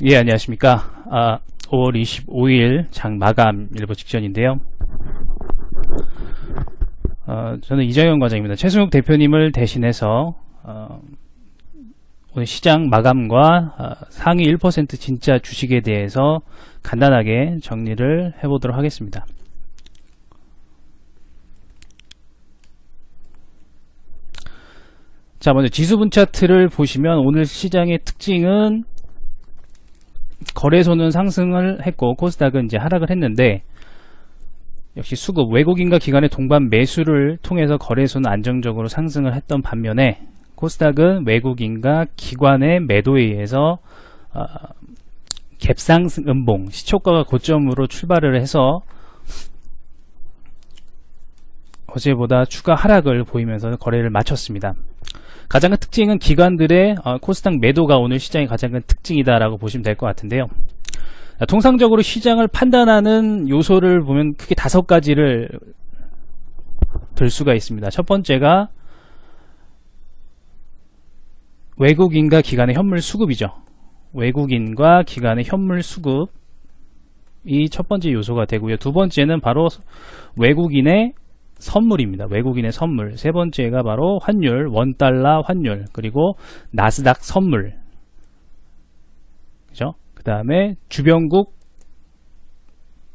예, 안녕하십니까. 5월 25일 장 마감 일보 직전인데요. 저는 이정현 과장입니다. 최승욱 대표님을 대신해서 오늘 시장 마감과 상위 1% 진짜 주식에 대해서 간단하게 정리를 해보도록 하겠습니다. 자, 먼저 지수분 차트를 보시면 오늘 시장의 특징은 거래소는 상승을 했고 코스닥은 이제 하락을 했는데, 역시 수급, 외국인과 기관의 동반 매수를 통해서 거래소는 안정적으로 상승을 했던 반면에 코스닥은 외국인과 기관의 매도에 의해서 갭상승 음봉, 시초가가 고점으로 출발을 해서 어제보다 추가 하락을 보이면서 거래를 마쳤습니다. 가장 큰 특징은 기관들의 코스닥 매도가 오늘 시장의 가장 큰 특징이다라고 보시면 될 것 같은데요. 통상적으로 시장을 판단하는 요소를 보면 크게 5가지를 들 수가 있습니다. 첫 번째가 외국인과 기관의 현물 수급이죠. 외국인과 기관의 현물 수급이 첫 번째 요소가 되고요. 두 번째는 바로 외국인의 선물입니다. 외국인의 선물. 세 번째가 바로 환율, 원달러 환율, 그리고 나스닥 선물. 그죠? 그 다음에 주변국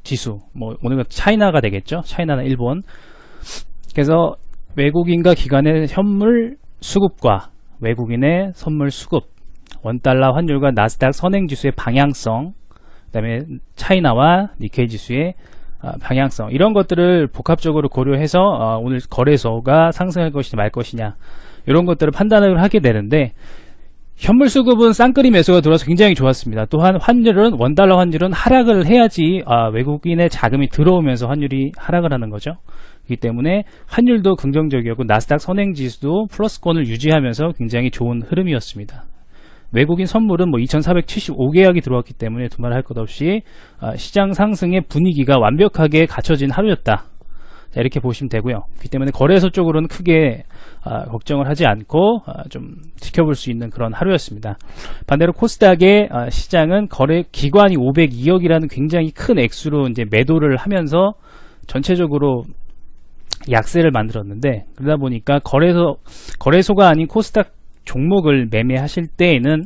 지수. 오늘은 차이나가 되겠죠? 차이나나 일본. 그래서 외국인과 기관의 현물 수급과 외국인의 선물 수급, 원달러 환율과 나스닥 선행지수의 방향성, 그 다음에 차이나와 니케이 지수의 방향성, 이런 것들을 복합적으로 고려해서 오늘 거래소가 상승할 것이냐 말 것이냐, 이런 것들을 판단을 하게 되는데, 현물 수급은 쌍끌이 매수가 들어와서 굉장히 좋았습니다. 또한 환율은, 원달러 환율은 하락을 해야지 외국인의 자금이 들어오면서 환율이 하락을 하는 거죠. 그렇기 때문에 환율도 긍정적이었고 나스닥 선행지수도 플러스권을 유지하면서 굉장히 좋은 흐름이었습니다. 외국인 선물은 2475계약이 들어왔기 때문에 두말 할 것 없이 시장 상승의 분위기가 완벽하게 갖춰진 하루였다. 자, 이렇게 보시면 되고요. 그렇기 때문에 거래소 쪽으로는 크게 걱정을 하지 않고 좀 지켜볼 수 있는 그런 하루였습니다. 반대로 코스닥의 시장은 거래 기관이 502억이라는 굉장히 큰 액수로 이제 매도를 하면서 전체적으로 약세를 만들었는데, 그러다 보니까 거래소가 아닌 코스닥 종목을 매매하실 때에는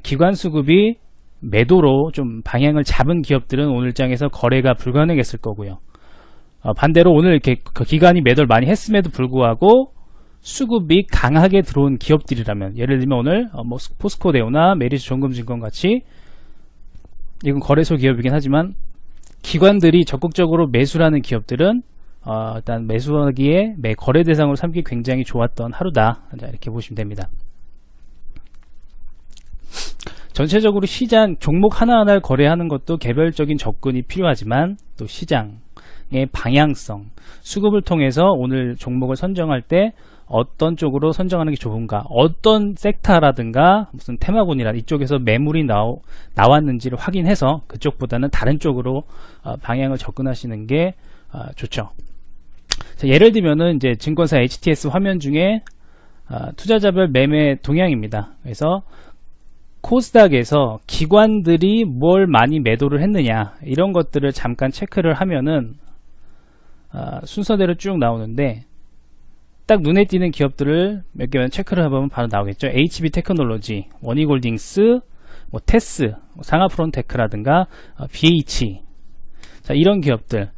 기관 수급이 매도로 좀 방향을 잡은 기업들은 오늘장에서 거래가 불가능했을 거고요. 반대로 오늘 이렇게 기관이 매도를 많이 했음에도 불구하고 수급이 강하게 들어온 기업들이라면, 예를 들면 오늘 포스코데오나 메리츠 종금증권 같이, 이건 거래소 기업이긴 하지만 기관들이 적극적으로 매수하는 기업들은 일단 매수하기에 거래 대상으로 삼기 굉장히 좋았던 하루다. 자, 이렇게 보시면 됩니다. 전체적으로 시장 종목 하나하나를 거래하는 것도 개별적인 접근이 필요하지만, 또 시장의 방향성, 수급을 통해서 오늘 종목을 선정할 때 어떤 쪽으로 선정하는 게 좋은가, 어떤 섹터라든가 무슨 테마군이라 이쪽에서 매물이 나왔는지를 확인해서 그쪽보다는 다른 쪽으로 방향을 접근하시는 게 좋죠. 자, 예를 들면은 이제 증권사 HTS 화면 중에 투자자별 매매 동향입니다. 그래서 코스닥에서 기관들이 뭘 많이 매도를 했느냐, 이런 것들을 잠깐 체크를 하면은 순서대로 쭉 나오는데, 딱 눈에 띄는 기업들을 몇 개만 체크를 해보면 바로 나오겠죠. HB테크놀로지, 원익홀딩스, 테스, 상하프론테크라든가 BH, 자, 이런 기업들,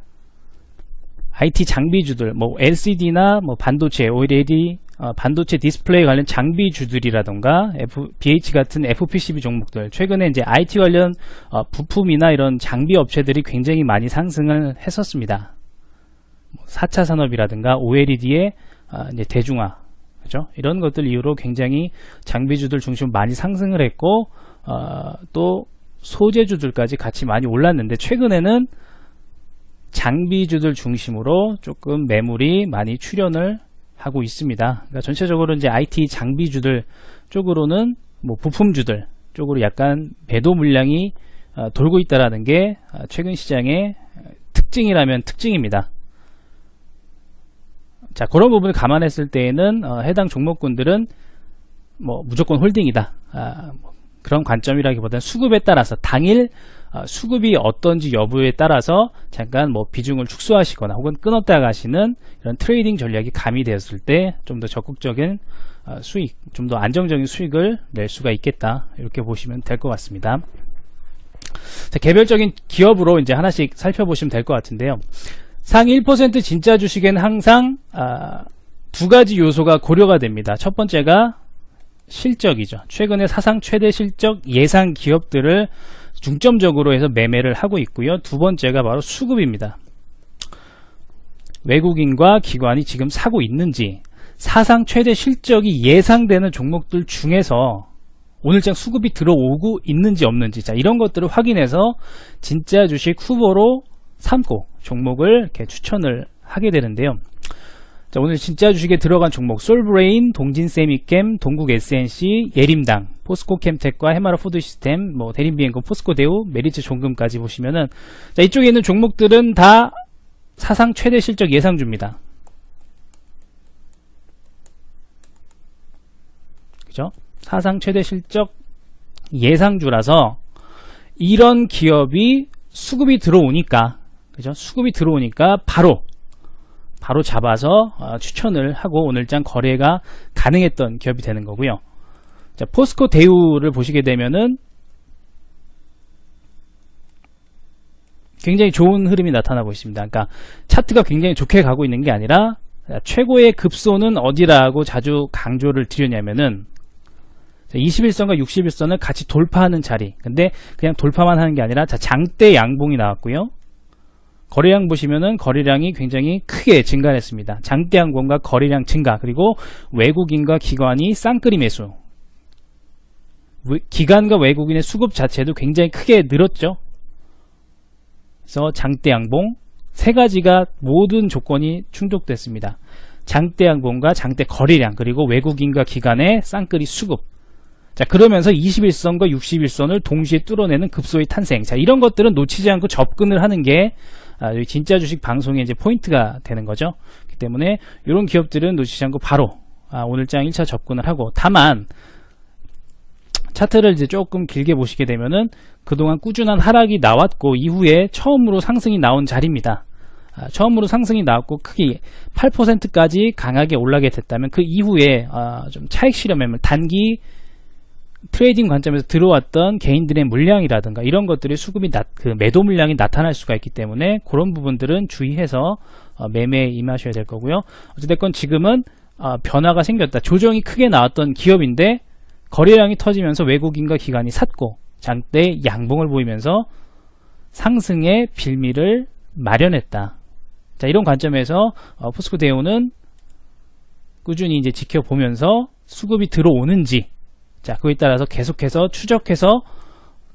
IT 장비주들, LCD나 반도체, OLED, 반도체 디스플레이 관련 장비주들이라던가 BH 같은 FPCB 종목들, 최근에 이제 IT 관련 부품이나 이런 장비 업체들이 굉장히 많이 상승을 했었습니다. 4차 산업이라든가 OLED의 이제 대중화, 그죠? 이런 것들 이후로 굉장히 장비주들 중심으로 많이 상승을 했고, 또 소재주들까지 같이 많이 올랐는데, 최근에는 장비주들 중심으로 조금 매물이 많이 출현을 하고 있습니다. 그러니까 전체적으로 이제 IT 장비주들 쪽으로는 부품주들 쪽으로 약간 매도 물량이 돌고 있다라는 게 최근 시장의 특징이라면 특징입니다. 자, 그런 부분을 감안했을 때에는 해당 종목군들은 무조건 홀딩이다. 그런 관점이라기보다는 수급에 따라서 당일 수급이 어떤지 여부에 따라서 잠깐 뭐 비중을 축소하시거나 혹은 끊었다 가시는 이런 트레이딩 전략이 가미되었을 때 좀 더 적극적인 수익, 좀 더 안정적인 수익을 낼 수가 있겠다, 이렇게 보시면 될 것 같습니다. 자, 개별적인 기업으로 이제 하나씩 살펴보시면 될 것 같은데요. 상위 1% 진짜 주식엔 항상 두 가지 요소가 고려가 됩니다. 첫 번째가 실적이죠. 최근에 사상 최대 실적 예상 기업들을 중점적으로 해서 매매를 하고 있고요. 두 번째가 바로 수급입니다. 외국인과 기관이 지금 사고 있는지, 사상 최대 실적이 예상되는 종목들 중에서 오늘장 수급이 들어오고 있는지 없는지, 자, 이런 것들을 확인해서 진짜 주식 후보로 삼고 종목을 이렇게 추천을 하게 되는데요. 자, 오늘 진짜 주식에 들어간 종목 솔브레인, 동진세미캠, 동국 SNC, 예림당, 포스코캠텍과 해마라 푸드시스템, 뭐 대림비행고, 포스코대우, 메리츠 종금까지 보시면은, 자, 이쪽에 있는 종목들은 다 사상 최대 실적 예상주입니다. 그죠? 사상 최대 실적 예상주라서 이런 기업이 수급이 들어오니까, 그죠? 수급이 들어오니까 바로 잡아서 추천을 하고 오늘장 거래가 가능했던 기업이 되는 거고요. 자, 포스코 대우를 보시게 되면은 굉장히 좋은 흐름이 나타나고 있습니다. 그러니까 차트가 굉장히 좋게 가고 있는 게 아니라, 최고의 급소는 어디라고 자주 강조를 드렸냐면은 21선과 61선을 같이 돌파하는 자리. 근데 그냥 돌파만 하는 게 아니라, 자, 장대 양봉이 나왔고요. 거래량 보시면은 거래량이 굉장히 크게 증가했습니다. 장대 양봉과 거래량 증가, 그리고 외국인과 기관이 쌍끌이 매수. 기관과 외국인의 수급 자체도 굉장히 크게 늘었죠. 그래서 장대 양봉 세 가지가 모든 조건이 충족됐습니다. 장대 양봉과 장대 거래량, 그리고 외국인과 기관의 쌍끌이 수급. 자, 그러면서 21선과 61선을 동시에 뚫어내는 급소의 탄생. 자, 이런 것들은 놓치지 않고 접근을 하는 게 진짜 주식 방송의 이제 포인트가 되는 거죠. 그렇기 때문에 이런 기업들은 놓치지 않고 바로 오늘장 1차 접근을 하고, 다만 차트를 이제 조금 길게 보시게 되면은 그동안 꾸준한 하락이 나왔고 이후에 처음으로 상승이 나온 자리입니다. 처음으로 상승이 나왔고 크게 8%까지 강하게 올라게 됐다면, 그 이후에 좀 차익 실현 매물, 단기 트레이딩 관점에서 들어왔던 개인들의 물량이라든가 이런 것들이 수급이 그 매도 물량이 나타날 수가 있기 때문에 그런 부분들은 주의해서 매매에 임하셔야 될 거고요. 어찌됐건 지금은 변화가 생겼다. 조정이 크게 나왔던 기업인데 거래량이 터지면서 외국인과 기관이 샀고 장대 양봉을 보이면서 상승의 빌미를 마련했다. 자, 이런 관점에서 포스코 대우는 꾸준히 이제 지켜보면서 수급이 들어오는지, 자, 그에 따라서 계속해서 추적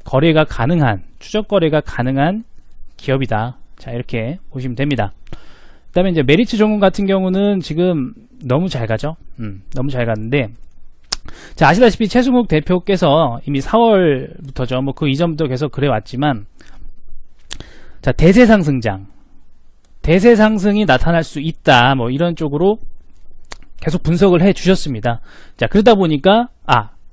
거래가 가능한 기업이다. 자, 이렇게 보시면 됩니다. 그 다음에 이제 메리츠 종금 같은 경우는 지금 너무 잘 가죠. 너무 잘 갔는데, 자, 아시다시피 최승욱 대표께서 이미 4월부터죠. 뭐 그 이전부터 계속 그래 왔지만, 자, 대세 상승이 나타날 수 있다. 뭐 이런 쪽으로 계속 분석을 해 주셨습니다. 자, 그러다 보니까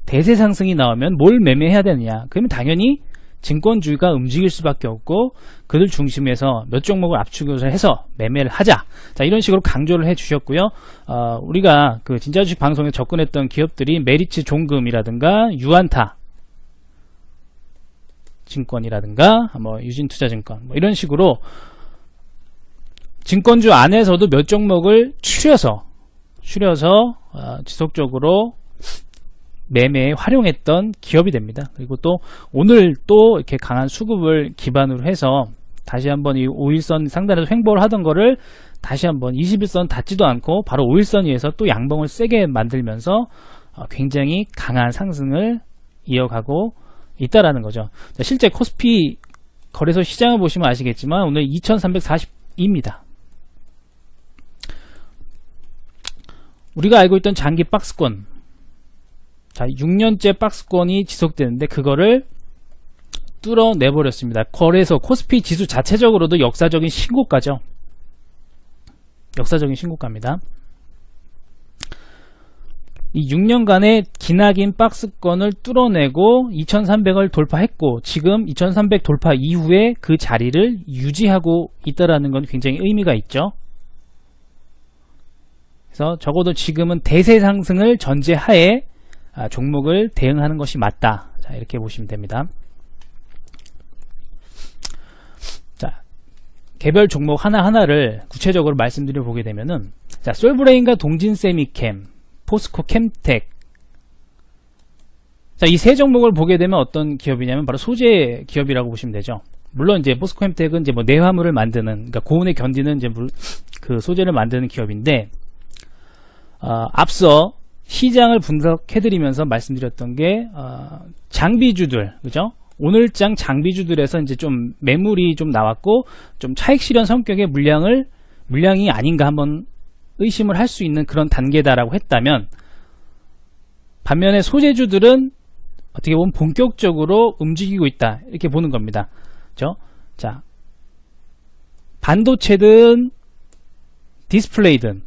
대세 상승이 나오면 뭘 매매해야 되느냐? 그러면 당연히 증권주가 움직일 수밖에 없고 그들 중심에서 몇 종목을 압축을 해서 매매를 하자. 자, 이런 식으로 강조를 해 주셨고요. 우리가 그 진짜 주식 방송에 접근했던 기업들이 메리츠 종금이라든가 유안타 증권이라든가 뭐 유진투자증권 뭐 이런 식으로 증권주 안에서도 몇 종목을 추려서 지속적으로 매매에 활용했던 기업이 됩니다. 그리고 또 오늘 또 이렇게 강한 수급을 기반으로 해서 다시 한번 이 5일선 상단에서 횡보를 하던 거를 다시 한번 21선 닿지도 않고 바로 5일선 위에서 또 양봉을 세게 만들면서 굉장히 강한 상승을 이어가고 있다라는 거죠. 실제 코스피 거래소 시장을 보시면 아시겠지만 오늘 2342입니다. 우리가 알고 있던 장기 박스권, 자, 6년째 박스권이 지속되는데 그거를 뚫어내버렸습니다. 거래소 코스피 지수 자체적으로도 역사적인 신고가죠. 역사적인 신고가입니다. 이 6년간의 기나긴 박스권을 뚫어내고 2300을 돌파했고 지금 2300 돌파 이후에 그 자리를 유지하고 있다라는 건 굉장히 의미가 있죠. 그래서 적어도 지금은 대세 상승을 전제하에 종목을 대응하는 것이 맞다. 자, 이렇게 보시면 됩니다. 자, 개별 종목 하나하나를 구체적으로 말씀드려 보게 되면은, 자, 솔브레인과 동진세미캠, 포스코 캠텍. 자, 이 세 종목을 보게 되면 어떤 기업이냐면 바로 소재 기업이라고 보시면 되죠. 물론 이제 포스코 캠텍은 이제 뭐 내화물을 만드는, 그러니까 고온에 견디는 이제 그 소재를 만드는 기업인데, 앞서 시장을 분석해드리면서 말씀드렸던 게 장비주들, 그죠? 오늘장 장비주들에서 이제 좀 매물이 좀 나왔고 좀 차익 실현 성격의 물량이 아닌가 한번 의심을 할 수 있는 그런 단계다라고 했다면, 반면에 소재주들은 어떻게 보면 본격적으로 움직이고 있다 이렇게 보는 겁니다. 그죠? 자, 반도체든 디스플레이든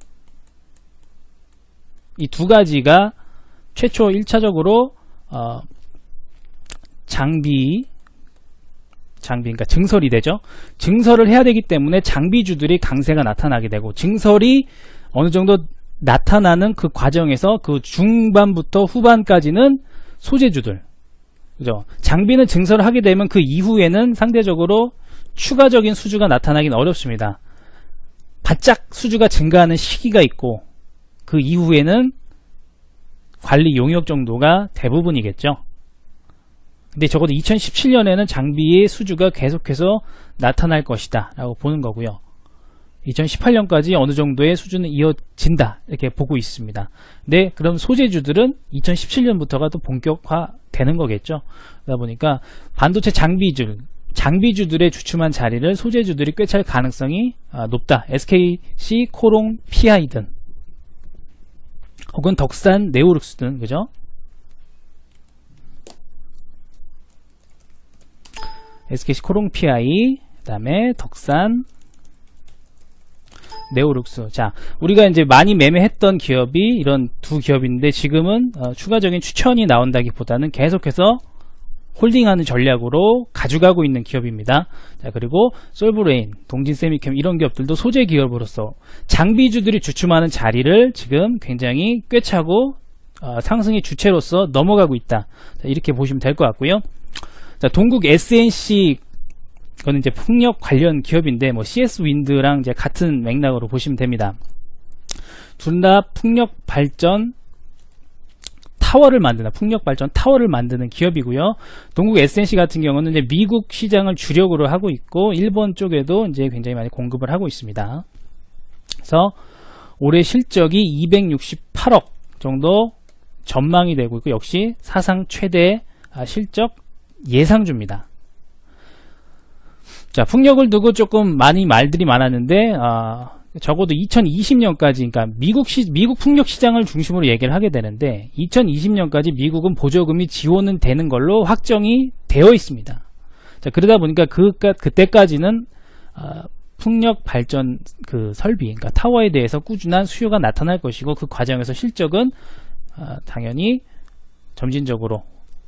이 두 가지가 최초 1차적으로 장비 그러니까 증설이 되죠. 증설을 해야 되기 때문에 장비주들이 강세가 나타나게 되고, 증설이 어느 정도 나타나는 그 과정에서 그 중반부터 후반까지는 소재주들, 그죠? 장비는 증설을 하게 되면 그 이후에는 상대적으로 추가적인 수주가 나타나긴 어렵습니다. 바짝 수주가 증가하는 시기가 있고 그 이후에는 관리 용역 정도가 대부분이겠죠. 근데 적어도 2017년에는 장비의 수주가 계속해서 나타날 것이다 라고 보는 거고요. 2018년까지 어느 정도의 수준은 이어진다 이렇게 보고 있습니다. 네, 그럼 소재주들은 2017년부터가 또 본격화되는 거겠죠. 그러다 보니까 반도체 장비주들의 주춤한 자리를 소재주들이 꿰찰 가능성이 높다. SKC, 코롱, PI든 혹은 덕산, 네오룩스든, 그죠? SKC, 코롱, PI, 그 다음에 덕산, 네오룩스. 자, 우리가 이제 많이 매매했던 기업이 이런 두 기업인데 지금은 추가적인 추천이 나온다기보다는 계속해서 홀딩하는 전략으로 가져가고 있는 기업입니다. 자, 그리고 솔브레인, 동진세미캠 이런 기업들도 소재 기업으로서 장비주들이 주춤하는 자리를 지금 굉장히 꿰차고 상승의 주체로서 넘어가고 있다. 자, 이렇게 보시면 될 것 같고요. 자, 동국 SNC 이거는 이제 풍력 관련 기업인데 뭐 CS 윈드랑 이제 같은 맥락으로 보시면 됩니다. 둘 다 풍력 발전 타워를 만드는 기업이고요. 동국 SNC 같은 경우는 이제 미국 시장을 주력으로 하고 있고 일본 쪽에도 이제 굉장히 많이 공급을 하고 있습니다. 그래서 올해 실적이 268억 정도 전망이 되고 있고 역시 사상 최대 실적 예상주입니다. 자, 풍력을 두고 조금 많이 말들이 많았는데 적어도 2020년까지, 그러니까 미국 풍력 시장을 중심으로 얘기를 하게 되는데 2020년까지 미국은 보조금이 지원은 되는 걸로 확정이 되어 있습니다. 자, 그러다 보니까 그때까지는 풍력 발전 그 설비, 그러니까 타워에 대해서 꾸준한 수요가 나타날 것이고 그 과정에서 실적은 당연히 점진적으로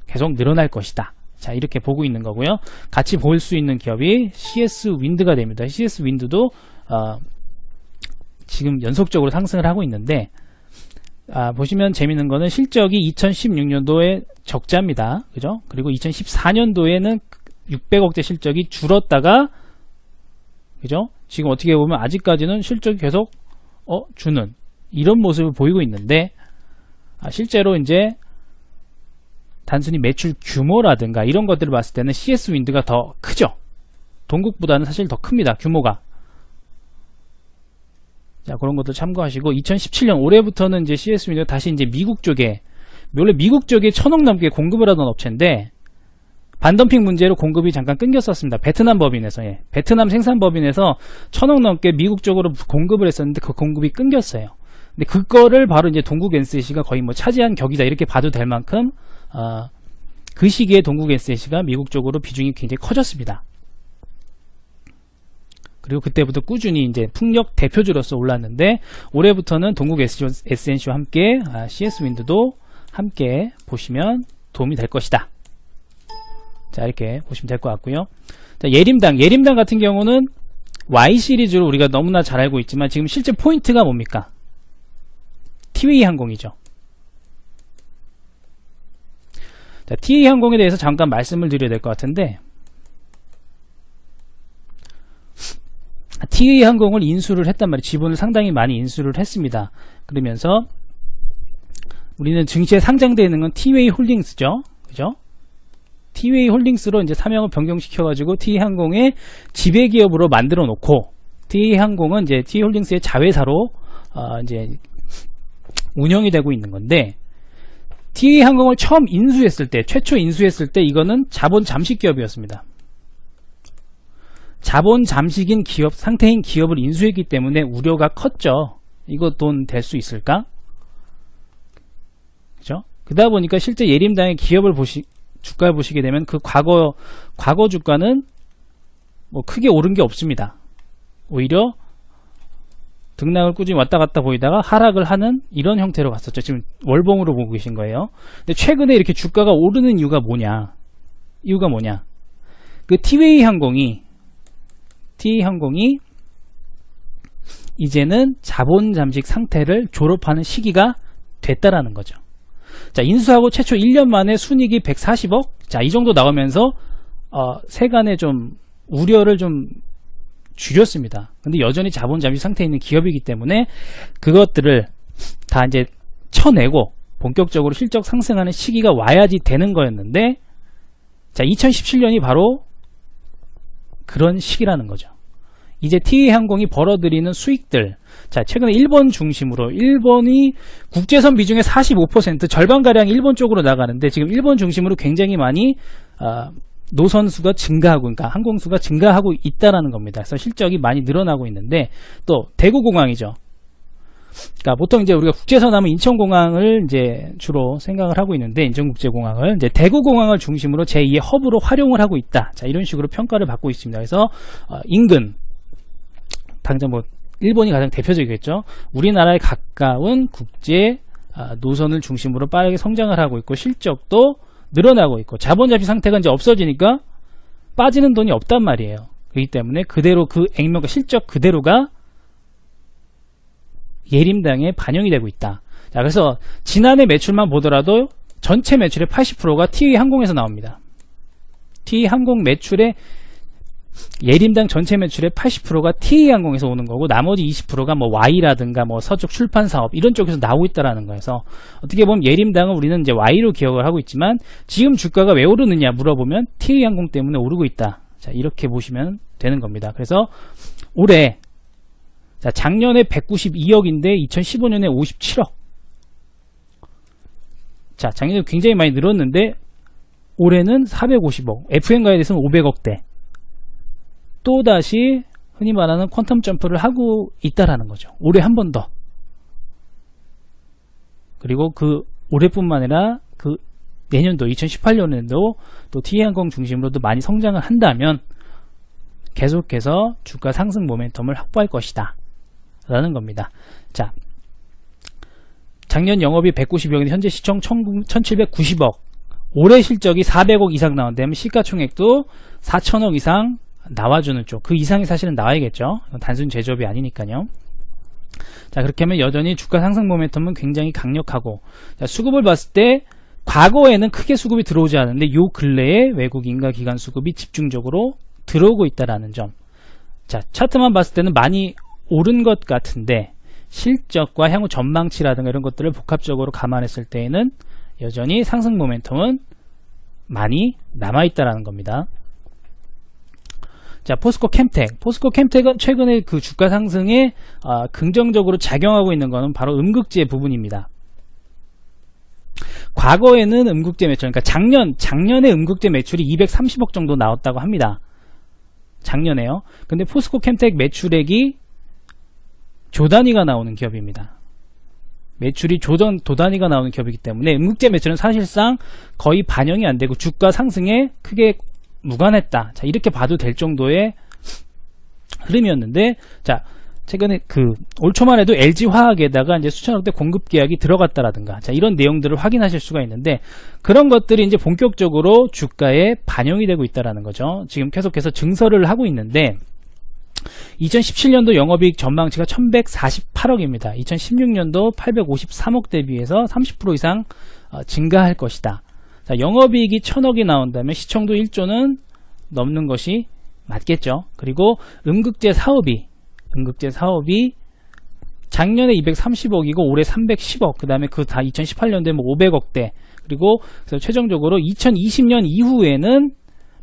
계속 늘어날 것이다. 자, 이렇게 보고 있는 거고요. 같이 볼 수 있는 기업이 CS 윈드가 됩니다. CS 윈드도 지금 연속적으로 상승을 하고 있는데 보시면 재밌는 거는 실적이 2016년도에 적자입니다. 그죠? 그리고 2014년도에는 600억대 실적이 줄었다가, 그죠? 지금 어떻게 보면 아직까지는 실적이 계속 주는 이런 모습을 보이고 있는데 실제로 이제 단순히 매출 규모라든가 이런 것들을 봤을 때는 CS 윈드가 더 크죠. 동국보다는 사실 더 큽니다. 규모가. 자, 그런 것도 참고하시고 2017년 올해부터는 이제 CS 윈드가 다시 이제 미국 쪽에, 원래 미국 쪽에 1000억 넘게 공급을 하던 업체인데 반덤핑 문제로 공급이 잠깐 끊겼었습니다. 베트남 법인에서, 베트남 생산 법인에서 1000억 넘게 미국 쪽으로 공급을 했었는데 그 공급이 끊겼어요. 근데 그거를 바로 이제 동국 NCC가 거의 뭐 차지한 격이다 이렇게 봐도 될 만큼 그 시기에 동국 NCC가 미국 쪽으로 비중이 굉장히 커졌습니다. 그리고 그때부터 꾸준히 이제 풍력 대표주로서 올랐는데 올해부터는 동국 SNC와 함께 CS 윈드도 함께 보시면 도움이 될 것이다. 자, 이렇게 보시면 될 것 같고요. 자, 예림당 같은 경우는 Y 시리즈로 우리가 너무나 잘 알고 있지만 지금 실제 포인트가 뭡니까? 티웨이 항공이죠. 자, 티웨이 항공에 대해서 잠깐 말씀을 드려야 될 것 같은데 티웨이 항공을 인수를 했단 말이에요. 지분을 상당히 많이 인수를 했습니다. 그러면서 우리는 증시에 상장되어 있는 건 티웨이 홀딩스죠. 그죠? 티웨이 홀딩스로 이제 사명을 변경시켜가지고 티웨이 항공의 지배기업으로 만들어 놓고 티웨이 항공은 이제 티웨이 홀딩스의 자회사로 이제 운영이 되고 있는 건데 티웨이 항공을 처음 인수했을 때, 최초 인수했을 때 이거는 자본 잠식 기업이었습니다. 자본 잠식인 기업, 상태인 기업을 인수했기 때문에 우려가 컸죠. 이거 돈 될 수 있을까? 그죠? 그러다 보니까 실제 예림당의 기업을 주가를 보시게 되면 그 과거 주가는 뭐 크게 오른 게 없습니다. 오히려 등락을 꾸준히 왔다 갔다 보이다가 하락을 하는 이런 형태로 갔었죠. 지금 월봉으로 보고 계신 거예요. 근데 최근에 이렇게 주가가 오르는 이유가 뭐냐? 그 티웨이 항공이 이제는 자본 잠식 상태를 졸업하는 시기가 됐다라는 거죠. 자, 인수하고 최초 1년 만에 순이익이 140억? 자, 이 정도 나오면서 세간의 좀 우려를 좀 줄였습니다. 근데 여전히 자본 잠식 상태에 있는 기업이기 때문에 그것들을 다 이제 쳐내고 본격적으로 실적 상승하는 시기가 와야지 되는 거였는데 자, 2017년이 바로 그런 시기라는 거죠. 이제 티웨이 항공이 벌어들이는 수익들, 자, 최근에 일본 중심으로 일본이 국제선 비중의 45% 절반가량 일본 쪽으로 나가는데 지금 일본 중심으로 굉장히 많이 노선수가 증가하고, 그러니까 항공수가 증가하고 있다라는 겁니다. 그래서 실적이 많이 늘어나고 있는데 또 대구공항이죠. 그러니까 보통 이제 우리가 국제선 하면 인천공항을 이제 주로 생각을 하고 있는데 인천국제공항을 이제 대구공항을 중심으로 제2의 허브로 활용을 하고 있다. 자, 이런 식으로 평가를 받고 있습니다. 그래서 인근 당장 뭐 일본이 가장 대표적이겠죠. 우리나라에 가까운 국제 노선을 중심으로 빠르게 성장을 하고 있고 실적도 늘어나고 있고 자본 잠식 상태가 이제 없어지니까 빠지는 돈이 없단 말이에요. 그렇기 때문에 그대로 그 액면과 실적 그대로가 예림당에 반영이 되고 있다. 자, 그래서 지난해 매출만 보더라도 전체 매출의 80%가 티웨이 항공에서 나옵니다. 티웨이 항공 매출의 예림당 전체 매출의 80%가 티웨이 항공에서 오는 거고 나머지 20%가 뭐 Y라든가 뭐 서쪽 출판 사업 이런 쪽에서 나오고 있다라는 거여서 어떻게 보면 예림당은 우리는 이제 Y로 기억을 하고 있지만 지금 주가가 왜 오르느냐 물어보면 티웨이 항공 때문에 오르고 있다. 자, 이렇게 보시면 되는 겁니다. 그래서 올해 자, 작년에 192억인데 2015년에 57억. 자, 작년에 굉장히 많이 늘었는데 올해는 450억. FN가에 대해서는 500억대. 또다시 흔히 말하는 퀀텀 점프를 하고 있다라는 거죠. 올해 한 번 더. 그리고 그 올해뿐만 아니라 그 내년도 2018년에도 또 티웨이항공 중심으로도 많이 성장을 한다면 계속해서 주가 상승 모멘텀을 확보할 것이다 라는 겁니다. 자, 작년 영업이 190억인데 현재 시총 1790억, 올해 실적이 400억 이상 나온다면 시가총액도 4천억 이상 나와주는 쪽, 그 이상이 사실은 나와야겠죠. 단순 제조업이 아니니까요. 자, 그렇게 하면 여전히 주가 상승 모멘텀은 굉장히 강력하고, 자, 수급을 봤을 때 과거에는 크게 수급이 들어오지 않았는데 요 근래에 외국인과 기관 수급이 집중적으로 들어오고 있다라는 점. 자, 차트만 봤을 때는 많이 오른 것 같은데 실적과 향후 전망치라든가 이런 것들을 복합적으로 감안했을 때에는 여전히 상승 모멘텀은 많이 남아있다라는 겁니다. 자, 포스코 캠텍은 최근에 그 주가 상승에 긍정적으로 작용하고 있는 것은 바로 음극재 부분입니다. 과거에는 음극재 매출, 그러니까 작년에 음극재 매출이 230억 정도 나왔다고 합니다. 작년에요. 근데 포스코 캠텍 매출액이 조 단위가 나오는 기업입니다. 매출이 도 단위가 나오는 기업이기 때문에 음극재 매출은 사실상 거의 반영이 안 되고 주가 상승에 크게 무관했다. 자, 이렇게 봐도 될 정도의 흐름이었는데, 자, 최근에 올 초만 해도 LG화학에다가 이제 수천억대 공급 계약이 들어갔다라든가, 자, 이런 내용들을 확인하실 수가 있는데, 그런 것들이 이제 본격적으로 주가에 반영이 되고 있다라는 거죠. 지금 계속해서 증설을 하고 있는데, 2017년도 영업이익 전망치가 1148억입니다. 2016년도 853억 대비해서 30% 이상 증가할 것이다. 자, 영업이익이 1000억이 나온다면 시총도 1조는 넘는 것이 맞겠죠. 그리고 음극재 사업이 작년에 230억이고 올해 310억, 그 다음에 그 다 2018년도에 뭐 500억대, 그리고 그래서 최종적으로 2020년 이후에는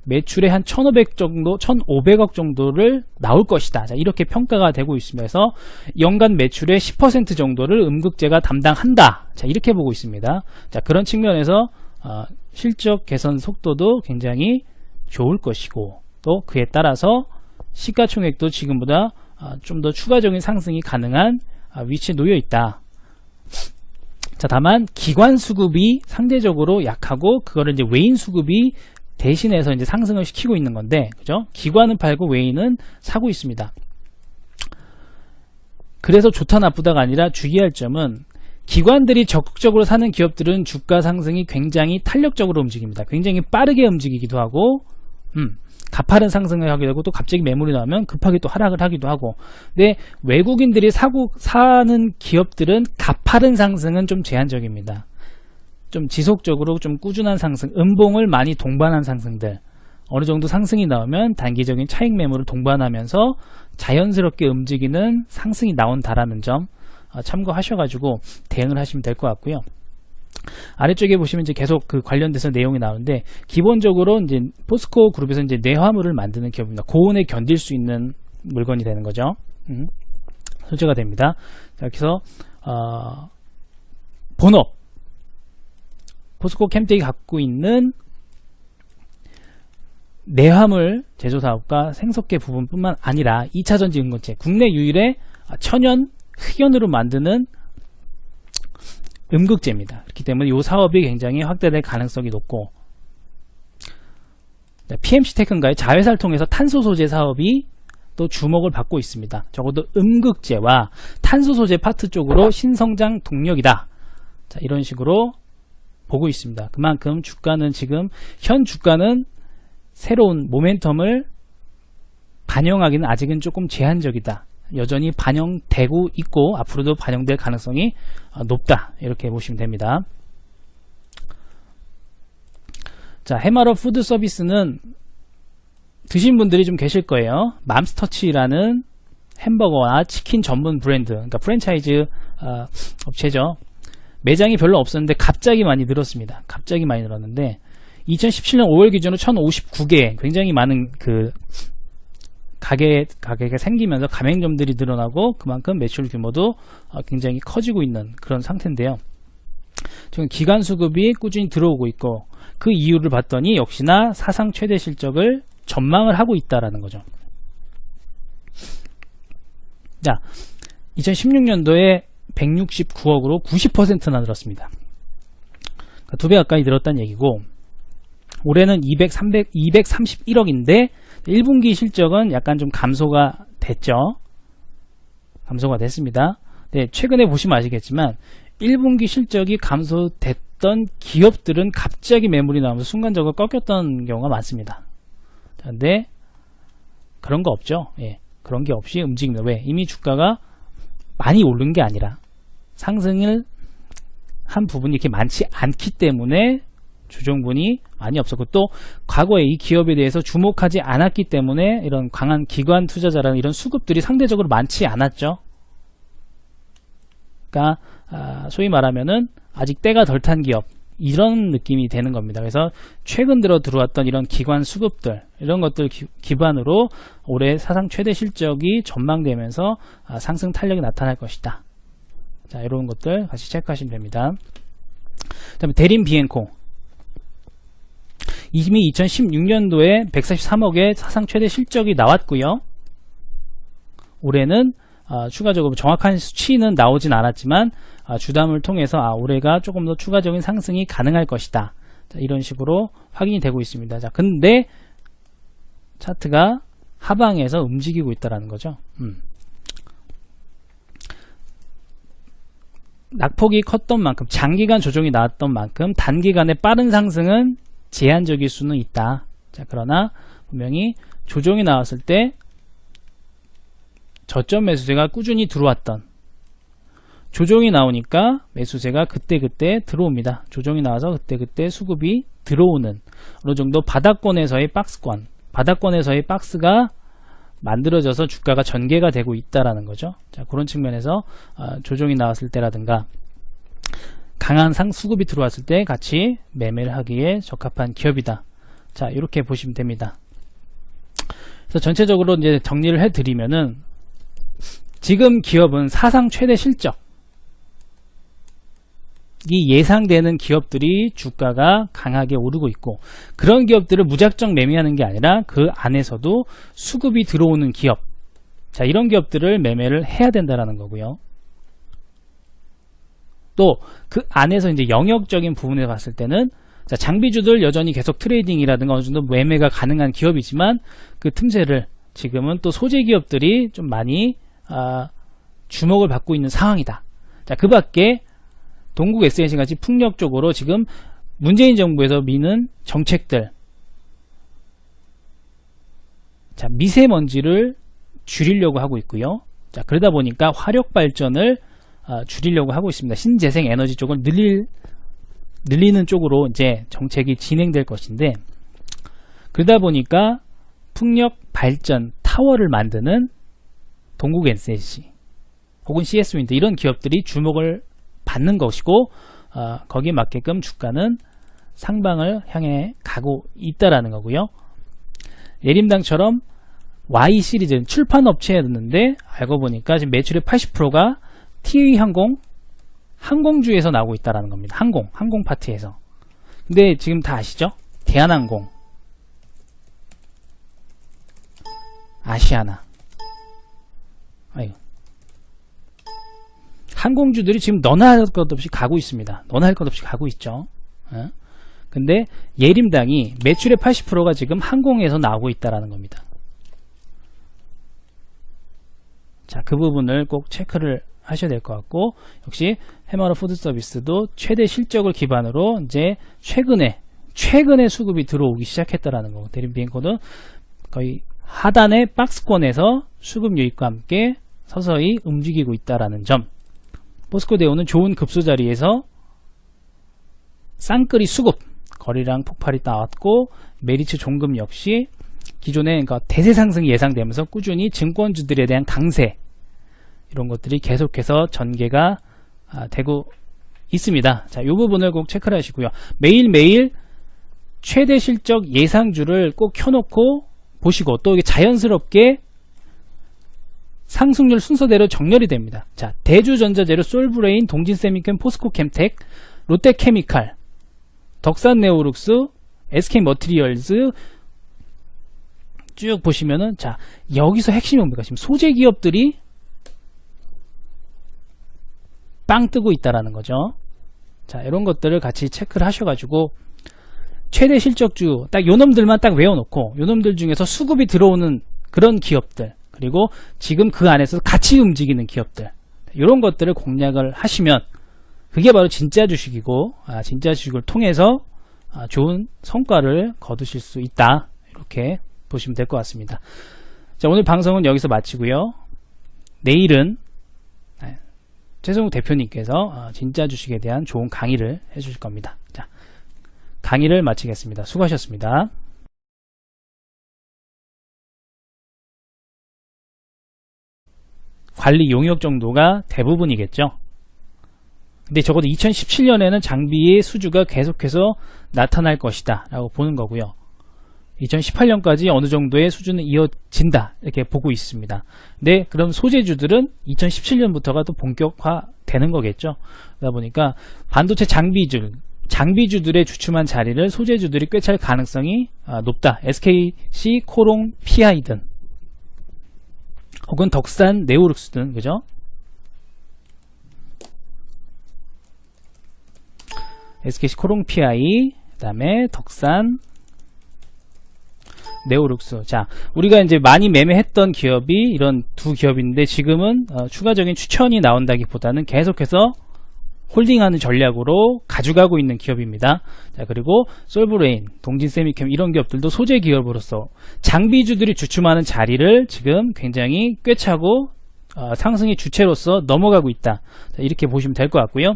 매출의 한 1500억 정도를 나올 것이다. 자, 이렇게 평가가 되고 있으면서 연간 매출의 10% 정도를 음극재가 담당한다. 자, 이렇게 보고 있습니다. 자, 그런 측면에서 실적 개선 속도도 굉장히 좋을 것이고, 또 그에 따라서 시가총액도 지금보다 좀 더 추가적인 상승이 가능한 위치에 놓여 있다. 자, 다만 기관 수급이 상대적으로 약하고 그거를 이제 외인 수급이 대신해서 이제 상승을 시키고 있는 건데, 그죠? 기관은 팔고 외인은 사고 있습니다. 그래서 좋다 나쁘다가 아니라 주의할 점은, 기관들이 적극적으로 사는 기업들은 주가 상승이 굉장히 탄력적으로 움직입니다. 굉장히 빠르게 움직이기도 하고, 가파른 상승을 하기도 하고, 또 갑자기 매물이 나오면 급하게 또 하락을 하기도 하고. 근데 외국인들이 사는 기업들은 가파른 상승은 좀 제한적입니다. 좀 지속적으로 좀 꾸준한 상승, 음봉을 많이 동반한 상승들, 어느 정도 상승이 나오면 단기적인 차익 매물을 동반하면서 자연스럽게 움직이는 상승이 나온다라는 점 참고하셔가지고 대응을 하시면 될 것 같고요. 아래쪽에 보시면 이제 계속 그 관련돼서 내용이 나오는데, 기본적으로 이제 포스코 그룹에서 이제 뇌화물을 만드는 기업입니다. 고온에 견딜 수 있는 물건이 되는 거죠. 소재가 됩니다. 자, 그래서 본업 포스코 캠텍이 갖고 있는 내화물 제조 사업과 생석계 부분뿐만 아니라 2차전지 은근체, 국내 유일의 천연 흑연으로 만드는 음극재입니다. 그렇기 때문에 이 사업이 굉장히 확대될 가능성이 높고, PMC테크인가의 자회사를 통해서 탄소 소재 사업이 또 주목을 받고 있습니다. 적어도 음극재와 탄소 소재 파트 쪽으로 신성장 동력이다. 자, 이런 식으로 보고 있습니다. 그만큼 주가는 지금 현 주가는 새로운 모멘텀을 반영하기는 아직은 조금 제한적이다. 여전히 반영되고 있고 앞으로도 반영될 가능성이 높다. 이렇게 보시면 됩니다. 자, 해마러 푸드 서비스는 드신 분들이 좀 계실 거예요. 맘스터치라는 햄버거와 치킨 전문 브랜드, 그러니까 프랜차이즈 업체죠. 매장이 별로 없었는데 갑자기 많이 늘었습니다. 갑자기 많이 늘었는데 2017년 5월 기준으로 1059개, 굉장히 많은 그 가게가 생기면서 가맹점들이 늘어나고 그만큼 매출 규모도 굉장히 커지고 있는 그런 상태인데요. 지금 기관 수급이 꾸준히 들어오고 있고, 그 이유를 봤더니 역시나 사상 최대 실적을 전망을 하고 있다라는 거죠. 자, 2016년도에 169억으로 90%나 늘었습니다. 그러니까 2배 가까이 늘었다는 얘기고, 올해는 231억인데 1분기 실적은 약간 좀 감소가 됐죠. 감소가 됐습니다. 네, 최근에 보시면 아시겠지만 1분기 실적이 감소됐던 기업들은 갑자기 매물이 나오면서 순간적으로 꺾였던 경우가 많습니다. 근데 그런 거 없죠. 예, 그런 게 없이 움직입니다. 왜? 이미 주가가 많이 오른 게 아니라 상승을 한 부분이 이렇게 많지 않기 때문에 조정분이 많이 없었고, 또 과거에 이 기업에 대해서 주목하지 않았기 때문에 이런 강한 기관 투자자라는 이런 수급들이 상대적으로 많지 않았죠. 그러니까 소위 말하면은 아직 때가 덜 탄 기업, 이런 느낌이 되는 겁니다. 그래서 최근 들어 들어왔던 이런 기관 수급들, 이런 것들 기반으로 올해 사상 최대 실적이 전망되면서 상승 탄력이 나타날 것이다. 자, 이런 것들 같이 체크하시면 됩니다. 그 다음에 대림 비엔코, 이미 2016년도에 143억의 사상 최대 실적이 나왔고요. 올해는 추가적으로 정확한 수치는 나오진 않았지만 주담을 통해서 올해가 조금 더 추가적인 상승이 가능할 것이다. 자, 이런 식으로 확인이 되고 있습니다. 자, 근데 차트가 하방에서 움직이고 있다라는 거죠. 낙폭이 컸던 만큼, 장기간 조정이 나왔던 만큼 단기간에 빠른 상승은 제한적일 수는 있다. 자, 그러나 분명히 조정이 나왔을 때 저점 매수세가 꾸준히 들어왔던, 조정이 나오니까 매수세가 그때그때 들어옵니다. 조정이 나와서 그때그때 수급이 들어오는 어느 정도 바닥권에서의 박스권, 바닥권에서의 박스가 만들어져서 주가가 전개가 되고 있다라는 거죠. 자, 그런 측면에서 조정이 나왔을 때라든가 강한 수급이 들어왔을 때 같이 매매를 하기에 적합한 기업이다. 자, 이렇게 보시면 됩니다. 그래서 전체적으로 이제 정리를 해드리면은 지금 기업은 사상 최대 실적, 이 예상되는 기업들이 주가가 강하게 오르고 있고, 그런 기업들을 무작정 매매하는 게 아니라 그 안에서도 수급이 들어오는 기업, 자, 이런 기업들을 매매를 해야 된다라는 거고요. 또 그 안에서 이제 영역적인 부분에 봤을 때는, 자, 장비주들 여전히 계속 트레이딩이라든가 어느 정도 매매가 가능한 기업이지만 그 틈새를 지금은 또 소재 기업들이 좀 많이 주목을 받고 있는 상황이다. 자, 그 밖에 동국 SNC 같이 풍력적으로 지금 문재인 정부에서 미는 정책들, 자, 미세먼지를 줄이려고 하고 있고요. 자, 그러다 보니까 화력 발전을 줄이려고 하고 있습니다. 신재생 에너지 쪽을 늘리는 쪽으로 이제 정책이 진행될 것인데, 그러다 보니까 풍력 발전 타워를 만드는 동국 SNC 혹은 CS윈드 이런 기업들이 주목을 받는 것이고, 거기에 맞게끔 주가는 상방을 향해 가고 있다라는 거고요. 예림당처럼 Y 시리즈 출판 업체였는데 알고 보니까 지금 매출의 80%가 TA항공주에서 나오고 있다라는 겁니다. 항공 파트에서. 근데 지금 다 아시죠? 대한항공, 아시아나, 항공주들이 지금 너나 할 것 없이 가고 있습니다. 너나 할 것 없이 가고 있죠. 근데 예림당이 매출의 80%가 지금 항공에서 나오고 있다라는 겁니다. 자, 그 부분을 꼭 체크를 하셔야 될 것 같고, 역시 해마라 푸드서비스도 최대 실적을 기반으로 이제 최근에 수급이 들어오기 시작했다라는 거. 대림비행코는 거의 하단의 박스권에서 수급 유입과 함께 서서히 움직이고 있다라는 점. 포스코대우는 좋은 급소 자리에서 쌍끌이 수급 거래량 폭발이 나왔고, 메리츠 종금 역시 기존에 그러니까 대세 상승이 예상되면서 꾸준히 증권주들에 대한 강세, 이런 것들이 계속해서 전개가 되고 있습니다. 자, 이 부분을 꼭 체크를 하시고요. 매일매일 최대 실적 예상주를 꼭 켜놓고 보시고, 또 이게 자연스럽게 상승률 순서대로 정렬이 됩니다. 자, 대주전자재료, 솔브레인, 동진세미캠, 포스코캠텍, 롯데케미칼, 덕산네오룩스, SK머티리얼즈 쭉 보시면은, 자, 여기서 핵심이 뭡니까? 지금 소재 기업들이 빵 뜨고 있다라는 거죠. 자, 이런 것들을 같이 체크를 하셔가지고 최대 실적주 딱 요놈들만 딱 외워놓고, 요놈들 중에서 수급이 들어오는 그런 기업들, 그리고 지금 그 안에서 같이 움직이는 기업들, 이런 것들을 공략을 하시면 그게 바로 진짜 주식이고, 진짜 주식을 통해서 좋은 성과를 거두실 수 있다, 이렇게 보시면 될 것 같습니다. 자, 오늘 방송은 여기서 마치고요. 내일은 최성욱 대표님께서 진짜 주식에 대한 좋은 강의를 해주실 겁니다. 자, 강의를 마치겠습니다. 수고하셨습니다. 관리 용역 정도가 대부분이겠죠. 근데 적어도 2017년에는 장비의 수주가 계속해서 나타날 것이다 라고 보는 거고요. 2018년까지 어느 정도의 수준은 이어진다, 이렇게 보고 있습니다. 네, 그럼 소재주들은 2017년부터가 또 본격화되는 거겠죠. 그러다 보니까 반도체 장비주들의 주춤한 자리를 소재주들이 꿰찰 가능성이 높다. SKC, 코롱, PI든 혹은 덕산, 네오룩스든, 그죠? SKC, 코롱, PI, 그 다음에 덕산, 네오룩스. 자, 우리가 이제 많이 매매했던 기업이 이런 두 기업인데 지금은 추가적인 추천이 나온다기보다는 계속해서 홀딩하는 전략으로 가져가고 있는 기업입니다. 자, 그리고 솔브레인, 동진세미캠 이런 기업들도 소재 기업으로서 장비주들이 주춤하는 자리를 지금 굉장히 꿰차고 상승의 주체로서 넘어가고 있다. 자, 이렇게 보시면 될 것 같고요.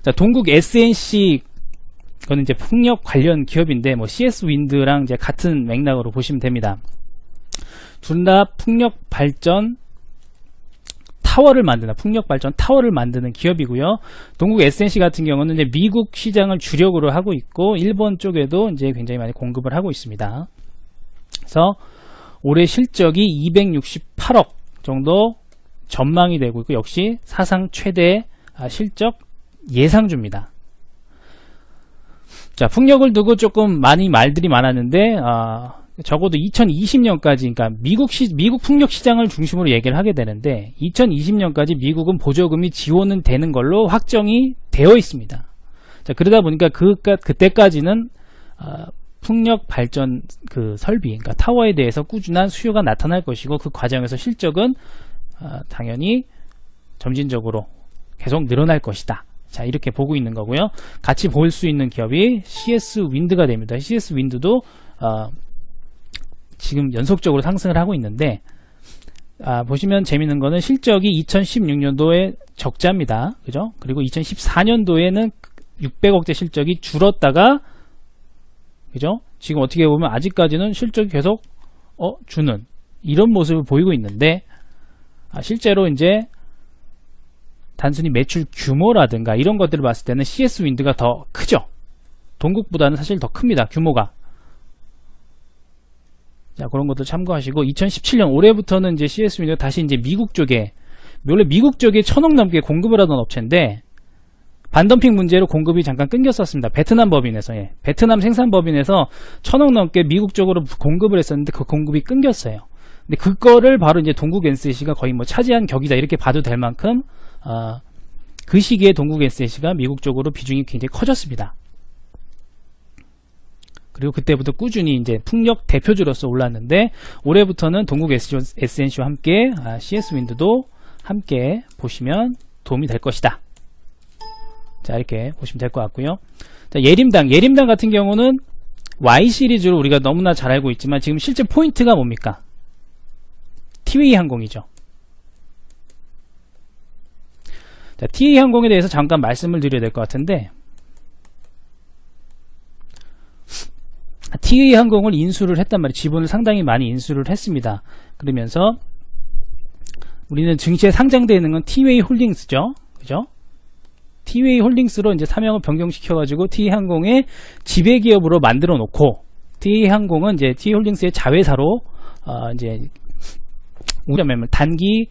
자, 동국 SNC 그거는 이제 풍력 관련 기업인데 뭐 CS 윈드랑 이제 같은 맥락으로 보시면 됩니다. 둘 다 풍력 발전 타워를 만드는 풍력 발전 타워를 만드는 기업이고요. 동국 SNC 같은 경우는 이제 미국 시장을 주력으로 하고 있고 일본 쪽에도 이제 굉장히 많이 공급을 하고 있습니다. 그래서 올해 실적이 268억 정도 전망이 되고 있고 역시 사상 최대 실적 예상주입니다. 자, 풍력을 두고 조금 많이 말들이 많았는데 적어도 2020년까지 그러니까 미국 풍력 시장을 중심으로 얘기를 하게 되는데 2020년까지 미국은 보조금이 지원은 되는 걸로 확정이 되어 있습니다. 자, 그러다 보니까 그때까지는 풍력 발전 그 설비 그러니까 타워에 대해서 꾸준한 수요가 나타날 것이고 그 과정에서 실적은 당연히 점진적으로 계속 늘어날 것이다. 자, 이렇게 보고 있는 거고요. 같이 볼 수 있는 기업이 CS 윈드가 됩니다. CS 윈드도 지금 연속적으로 상승을 하고 있는데 보시면 재밌는 거는 실적이 2016년도에 적자입니다. 그죠? 그리고 2014년도에는 600억대 실적이 줄었다가 그죠? 지금 어떻게 보면 아직까지는 실적이 계속 주는 이런 모습을 보이고 있는데 실제로 이제 단순히 매출 규모라든가 이런 것들을 봤을 때는 CS 윈드가 더 크죠. 동국보다는 사실 더 큽니다. 규모가. 자, 그런 것도 참고하시고 2017년 올해부터는 이제 CS 윈드가 다시 이제 미국 쪽에 원래 미국 쪽에 1000억 넘게 공급을 하던 업체인데 반덤핑 문제로 공급이 잠깐 끊겼었습니다. 베트남 법인에서 베트남 생산 법인에서 1000억 넘게 미국 쪽으로 공급을 했었는데 그 공급이 끊겼어요. 근데 그거를 바로 이제 동국 SNC가 거의 뭐 차지한 격이다 이렇게 봐도 될 만큼 그 시기에 동국 SNC가 미국 쪽으로 비중이 굉장히 커졌습니다. 그리고 그때부터 꾸준히 이제 풍력 대표주로서 올랐는데 올해부터는 동국 SNC와 함께 CS 윈드도 함께 보시면 도움이 될 것이다. 자, 이렇게 보시면 될 것 같고요. 자, 예림당 같은 경우는 Y 시리즈로 우리가 너무나 잘 알고 있지만 지금 실제 포인트가 뭡니까? 티웨이 항공이죠. 자, 티웨이 항공에 대해서 잠깐 말씀을 드려야 될 것 같은데 티웨이 항공을 인수를 했단 말이에요. 지분을 상당히 많이 인수를 했습니다. 그러면서 우리는 증시에 상장되어 있는 건 티웨이 홀딩스죠. 그죠? 티웨이 홀딩스로 이제 사명을 변경시켜가지고 티웨이 항공의 지배기업으로 만들어 놓고 티웨이 항공은 이제 티웨이 홀딩스의 자회사로 이제 우리가 단기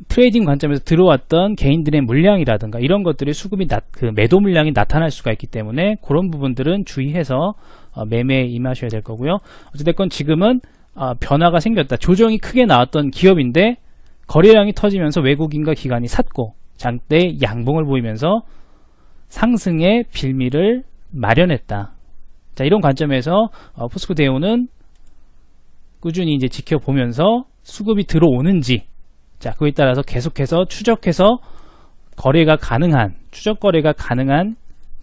트레이딩 관점에서 들어왔던 개인들의 물량이라든가 이런 것들이 수급이 그 매도 물량이 나타날 수가 있기 때문에 그런 부분들은 주의해서 매매에 임하셔야 될 거고요. 어찌됐건 지금은 변화가 생겼다. 조정이 크게 나왔던 기업인데 거래량이 터지면서 외국인과 기관이 샀고 장대 양봉을 보이면서 상승의 빌미를 마련했다. 자, 이런 관점에서 포스코 대우는 꾸준히 이제 지켜보면서 수급이 들어오는지 자, 그에 따라서 계속해서 추적해서 거래가 가능한 추적 거래가 가능한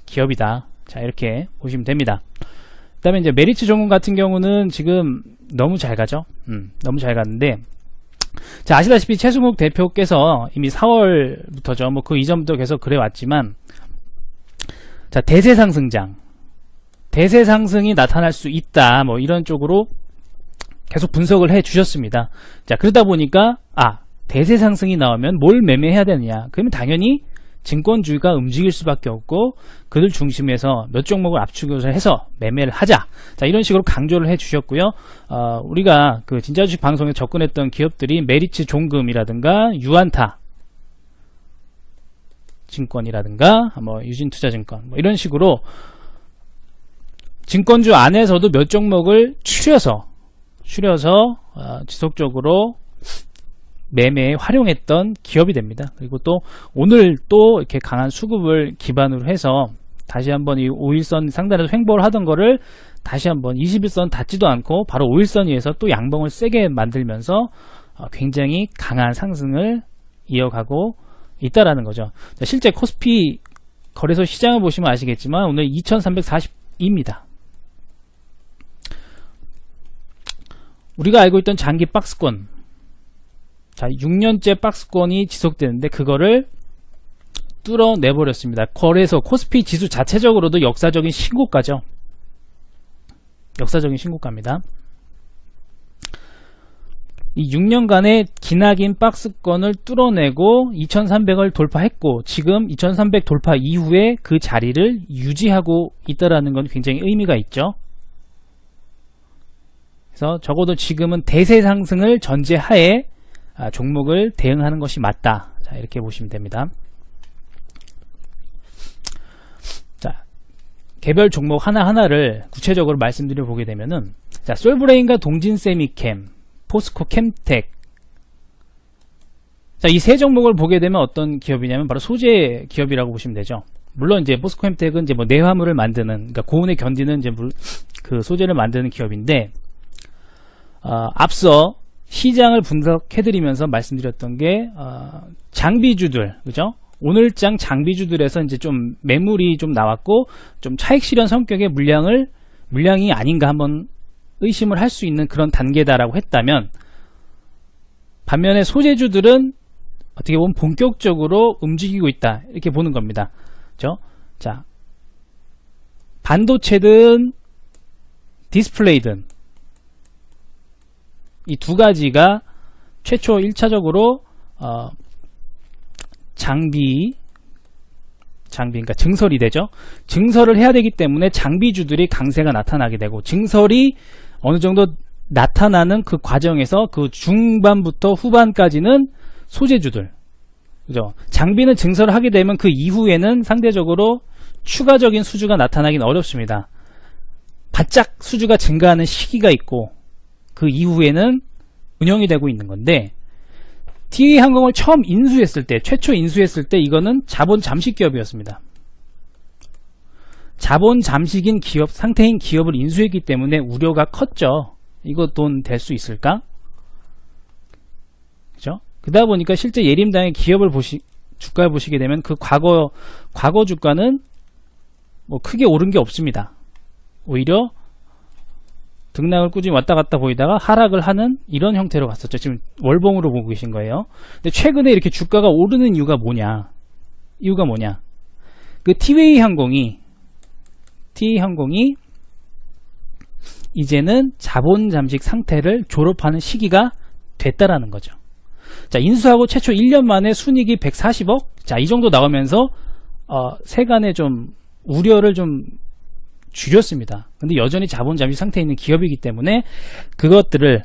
기업이다. 자, 이렇게 보시면 됩니다. 그 다음에 이제 메리츠 종군 같은 경우는 지금 너무 잘 가죠. 너무 잘 갔는데 자, 아시다시피 최승욱 대표께서 이미 4월부터죠. 뭐 그 이전부터 계속 그래 왔지만 자, 대세 상승장 대세 상승이 나타날 수 있다. 뭐 이런 쪽으로 계속 분석을 해 주셨습니다. 자, 그러다 보니까 대세 상승이 나오면 뭘 매매해야 되느냐? 그러면 당연히 증권주가 움직일 수밖에 없고 그들 중심에서 몇 종목을 압축을 해서 매매를 하자. 자, 이런 식으로 강조를 해 주셨고요. 우리가 그 진짜주식 방송에 접근했던 기업들이 메리츠 종금이라든가 유안타 증권이라든가 뭐 유진투자증권 뭐 이런 식으로 증권주 안에서도 몇 종목을 추려서 지속적으로 매매에 활용했던 기업이 됩니다. 그리고 또 오늘 또 이렇게 강한 수급을 기반으로 해서 다시 한번 이 5일선 상단에서 횡보를 하던 거를 다시 한번 21선 닿지도 않고 바로 5일선 위에서 또 양봉을 세게 만들면서 굉장히 강한 상승을 이어가고 있다라는 거죠. 자, 실제 코스피 거래소 시장을 보시면 아시겠지만 오늘 2342입니다. 우리가 알고 있던 장기 박스권, 자 6년째 박스권이 지속되는데 그거를 뚫어내버렸습니다. 거래소 코스피 지수 자체적으로도 역사적인 신고가죠. 역사적인 신고가입니다. 이 6년간의 기나긴 박스권을 뚫어내고 2300을 돌파했고 지금 2300 돌파 이후에 그 자리를 유지하고 있다라는 건 굉장히 의미가 있죠. 그래서 적어도 지금은 대세 상승을 전제하에 종목을 대응하는 것이 맞다. 자, 이렇게 보시면 됩니다. 자, 개별 종목 하나하나를 구체적으로 말씀드려 보게 되면은, 자, 솔브레인과 동진세미캠, 포스코 캠텍. 자, 이 세 종목을 보게 되면 어떤 기업이냐면 바로 소재 기업이라고 보시면 되죠. 물론 이제 포스코 캠텍은 이제 뭐 내화물을 만드는, 그러니까 고온에 견디는 이제 그 소재를 만드는 기업인데, 앞서 시장을 분석해드리면서 말씀드렸던 게 장비주들, 그죠? 오늘장 장비주들에서 이제 좀 매물이 좀 나왔고 좀 차익 실현 성격의 물량이 아닌가 한번 의심을 할 수 있는 그런 단계다라고 했다면, 반면에 소재주들은 어떻게 보면 본격적으로 움직이고 있다 이렇게 보는 겁니다. 그죠? 자, 반도체든 디스플레이든 이 두 가지가 최초 1차적으로 그러니까 증설이 되죠. 증설을 해야 되기 때문에 장비주들이 강세가 나타나게 되고, 증설이 어느 정도 나타나는 그 과정에서 그 중반부터 후반까지는 소재주들, 그죠? 장비는 증설을 하게 되면 그 이후에는 상대적으로 추가적인 수주가 나타나긴 어렵습니다. 바짝 수주가 증가하는 시기가 있고 그 이후에는 운영이 되고 있는 건데, TA항공을 처음 인수했을 때, 최초 인수했을 때 이거는 자본 잠식 기업이었습니다. 자본 잠식인 기업, 상태인 기업을 인수했기 때문에 우려가 컸죠. 이거 돈 될 수 있을까? 그죠? 그러다 보니까 실제 예림당의 기업을 주가를 보시게 되면 그 과거 주가는 뭐 크게 오른 게 없습니다. 오히려 등락을 꾸준히 왔다 갔다 보이다가 하락을 하는 이런 형태로 갔었죠. 지금 월봉으로 보고 계신 거예요. 근데 최근에 이렇게 주가가 오르는 이유가 뭐냐? 그 TA항공이 이제는 자본 잠식 상태를 졸업하는 시기가 됐다라는 거죠. 자, 인수하고 최초 1년 만에 순이익이 140억? 자, 이 정도 나오면서 세간의 좀 우려를 좀 줄였습니다. 근데 여전히 자본 잠식 상태에 있는 기업이기 때문에 그것들을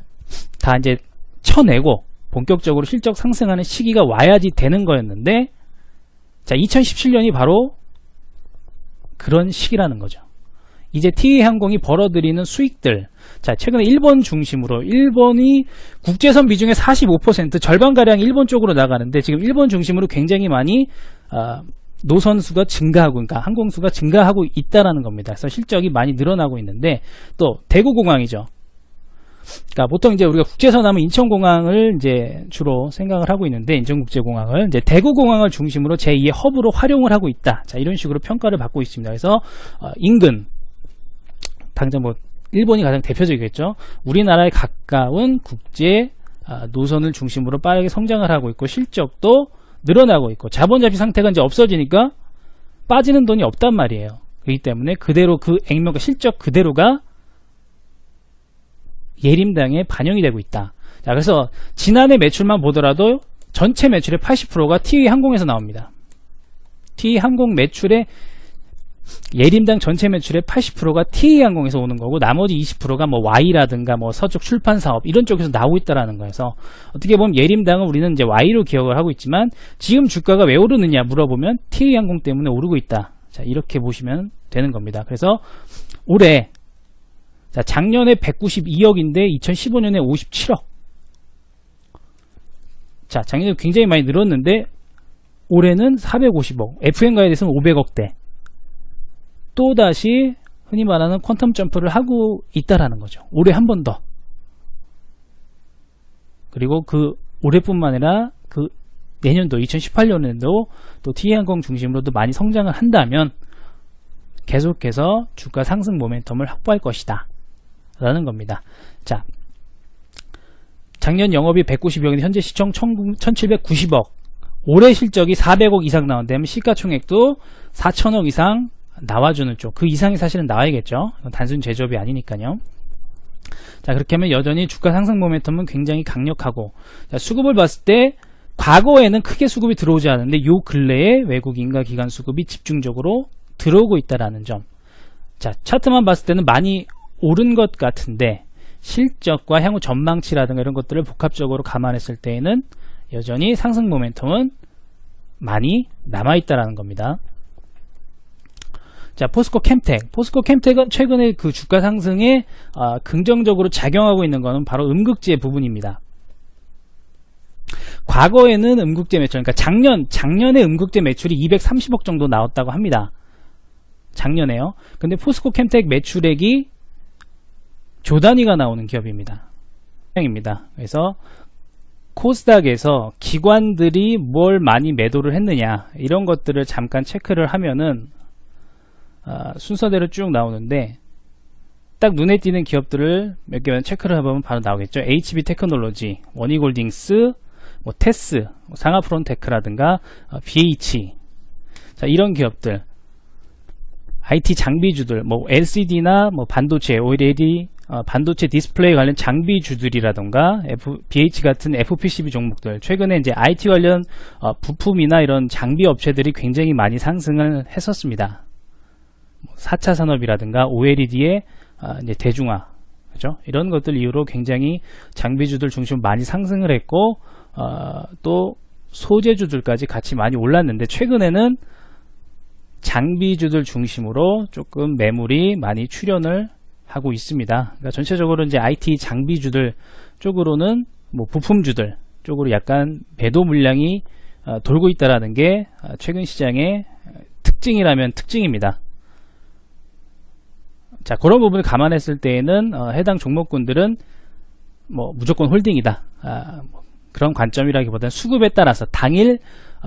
다 이제 쳐내고 본격적으로 실적 상승하는 시기가 와야지 되는 거였는데, 자, 2017년이 바로 그런 시기라는 거죠. 이제 TA항공이 벌어들이는 수익들, 자, 최근에 일본 중심으로, 일본이 국제선 비중의 45% 절반가량 일본 쪽으로 나가는데, 지금 일본 중심으로 굉장히 많이 노선수가 증가하고, 그러니까 항공수가 증가하고 있다라는 겁니다. 그래서 실적이 많이 늘어나고 있는데, 또 대구공항이죠. 그러니까 보통 이제 우리가 국제선 하면 인천공항을 이제 주로 생각을 하고 있는데, 인천국제공항을 이제 대구공항을 중심으로 제2의 허브로 활용을 하고 있다. 자, 이런 식으로 평가를 받고 있습니다. 그래서 인근, 당장 뭐 일본이 가장 대표적이겠죠. 우리나라에 가까운 국제 노선을 중심으로 빠르게 성장을 하고 있고, 실적도 늘어나고 있고, 자본 잠식 상태가 이제 없어지니까 빠지는 돈이 없단 말이에요. 그렇기 때문에 그대로 그 액면과 실적 그대로가 예림당에 반영이 되고 있다. 자, 그래서 지난해 매출만 보더라도 전체 매출의 80%가 TA항공에서 나옵니다. TA항공 매출의 예림당 전체 매출의 80%가 TA항공에서 오는 거고, 나머지 20%가 뭐 Y라든가 뭐 서쪽 출판 사업 이런 쪽에서 나오고 있다라는 거여서, 어떻게 보면 예림당은 우리는 이제 Y로 기억을 하고 있지만 지금 주가가 왜 오르느냐 물어보면 TA항공 때문에 오르고 있다. 자, 이렇게 보시면 되는 겁니다. 그래서 올해, 자, 작년에 192억인데 2015년에 57억. 자, 작년에 굉장히 많이 늘었는데 올해는 450억. FN가에 대해서는 500억대. 또다시 흔히 말하는 퀀텀 점프를 하고 있다라는 거죠. 올해 한 번 더. 그리고 그 올해뿐만 아니라 그 내년도 2018년에도 또 T항공 중심으로도 많이 성장을 한다면 계속해서 주가 상승 모멘텀을 확보할 것이다 라는 겁니다. 자, 작년 영업이 190억인데 현재 시총 1790억, 올해 실적이 400억 이상 나온다면 시가총액도 4천억 이상 나와주는 쪽, 그 이상이 사실은 나와야겠죠. 단순 제조업이 아니니까요. 자, 그렇게 하면 여전히 주가 상승 모멘텀은 굉장히 강력하고, 자, 수급을 봤을 때 과거에는 크게 수급이 들어오지 않았는데 요 근래에 외국인과 기관 수급이 집중적으로 들어오고 있다라는 점. 자, 차트만 봤을 때는 많이 오른 것 같은데 실적과 향후 전망치라든가 이런 것들을 복합적으로 감안했을 때에는 여전히 상승 모멘텀은 많이 남아있다라는 겁니다. 자, 포스코 캠텍. 포스코 캠텍은 최근에 그 주가 상승에 긍정적으로 작용하고 있는 것은 바로 음극재 부분입니다. 과거에는 음극재 매출, 그러니까 작년에 음극재 매출이 230억 정도 나왔다고 합니다. 작년에요. 근데 포스코 캠텍 매출액이 조 단위가 나오는 기업입니다. 그래서 코스닥에서 기관들이 뭘 많이 매도를 했느냐 이런 것들을 잠깐 체크를 하면은 순서대로 쭉 나오는데 딱 눈에 띄는 기업들을 몇 개만 체크를 해보면 바로 나오겠죠. HB 테크놀로지, 원희골딩스, 뭐 테스, 상하프론테크라든가 BH, 자, 이런 기업들, IT 장비주들, 뭐 LCD나 뭐 반도체, OLED, 반도체 디스플레이 관련 장비주들이라던가 BH 같은 FPCB 종목들, 최근에 이제 IT 관련 부품이나 이런 장비 업체들이 굉장히 많이 상승을 했었습니다. 4차 산업이라든가 OLED의 이제 대중화, 그죠? 이런 것들 이후로 굉장히 장비주들 중심으로 많이 상승을 했고, 또 소재주들까지 같이 많이 올랐는데 최근에는 장비주들 중심으로 조금 매물이 많이 출현을 하고 있습니다. 그러니까 전체적으로 이제 IT 장비주들 쪽으로는 뭐 부품주들 쪽으로 약간 배도 물량이 돌고 있다라는 게 최근 시장의 특징이라면 특징입니다. 자, 그런 부분을 감안했을 때에는 해당 종목군들은 뭐 무조건 홀딩이다. 뭐 그런 관점이라기보다는 수급에 따라서 당일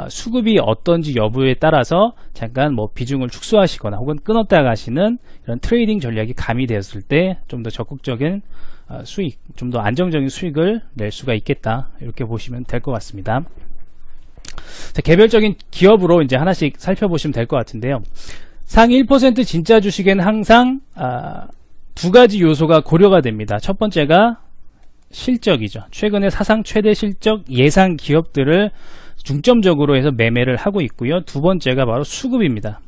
수급이 어떤지 여부에 따라서 잠깐 뭐 비중을 축소하시거나 혹은 끊었다 가시는 이런 트레이딩 전략이 가미되었을 때 좀 더 적극적인 수익, 좀 더 안정적인 수익을 낼 수가 있겠다, 이렇게 보시면 될 것 같습니다. 자, 개별적인 기업으로 이제 하나씩 살펴보시면 될 것 같은데요. 상위 1% 진짜 주식에는 항상 두 가지 요소가 고려가 됩니다. 첫 번째가 실적이죠. 최근에 사상 최대 실적 예상 기업들을 중점적으로 해서 매매를 하고 있고요. 두 번째가 바로 수급입니다.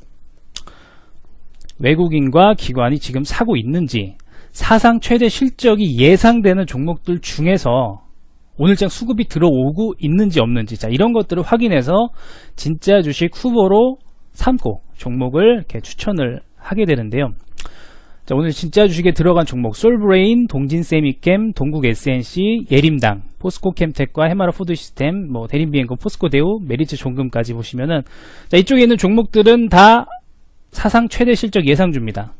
외국인과 기관이 지금 사고 있는지, 사상 최대 실적이 예상되는 종목들 중에서 오늘장 수급이 들어오고 있는지 없는지, 자, 이런 것들을 확인해서 진짜 주식 후보로 삼고 종목을 이렇게 추천을 하게 되는데요. 자, 오늘 진짜 주식에 들어간 종목 솔브레인, 동진세미캠, 동국SNC, 예림당, 포스코캠텍과 해마라푸드시스템, 뭐 대림비행고, 포스코대우, 메리츠 종금까지 보시면은, 자, 이쪽에 있는 종목들은 다 사상 최대 실적 예상주입니다.